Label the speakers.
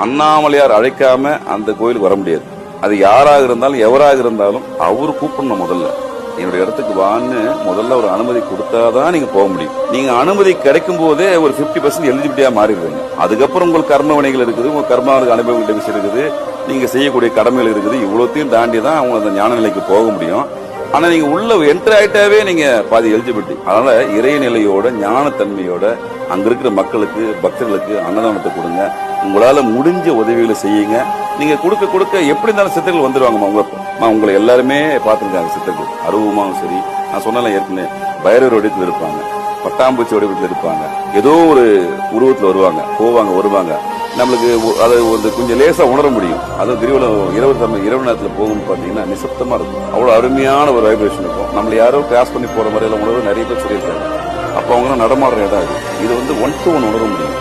Speaker 1: அண்ணாமலையார் அழைக்காம அந்த கோயிலுக்கு வர முடியாது. அது யாராக இருந்தாலும் எவராக இருந்தாலும் அவரு கூப்பிடணும். முதல்ல என்னுடைய இடத்துக்கு வான்னு முதல்ல ஒரு அனுமதி கொடுத்தாதான் நீங்க போக முடியும். நீங்க அனுமதி கிடைக்கும் போதே ஒரு 50% எலிஜிபிலிட்டியா மாறிடுவீங்க. அதுக்கப்புறம் உங்களுக்கு கர்ம வினைகள் இருக்குது, உங்க கர்மாவுக்கு அனுபவ விஷயம் இருக்குது, நீங்க செய்யக்கூடிய கடமைகள் இருக்குது. இவ்வளவுத்தையும் தாண்டி தான் அவங்க அந்த ஞான நிலைக்கு போக முடியும். ஆனா நீங்க உள்ள என்டர் ஆயிட்டாவே நீங்க பாதி எலிஜிபிலிட்டி. அதனால இறைநிலையோட ஞானத்தன்மையோட அங்க இருக்கிற மக்களுக்கு பக்தர்களுக்கு அன்னதானத்தை கொடுங்க. உங்களால முடிஞ்ச உதவிகளை செய்யுங்க. நீங்க கொடுக்க கொடுக்க எப்படி இருந்தாலும் சித்தர்கள் வந்துருவாங்கம்மா. உங்களை எல்லாருமே பார்த்துருக்காங்க சித்தர்கள். அருவமாவும் சரி, நான் சொன்னால ஏற்கனவே பைரவர் வடிவத்தில் இருப்பாங்க, பட்டாம்பூச்சி வடிவத்தில் இருப்பாங்க, ஏதோ ஒரு உருவத்தில் வருவாங்க, போவாங்க, வருவாங்க. நம்மளுக்கு அதை வந்து கொஞ்சம் லேசா உணர முடியும். அது கிரிவலம் இரவு நேரத்தில் போகும் பாத்தீங்கன்னா நிசப்தமா இருக்கும். அவ்வளவு அருமையான ஒரு வைப்ரேஷன் இருக்கும். நம்மள யாரோ கிராஸ் பண்ணி போற மாதிரியான உணர்வு நிறைய பேர் சொல்லியிருக்காங்க. அப்ப அவங்க நடமாடுற இடம் இது வந்து 1-to-1 உணர முடியும்.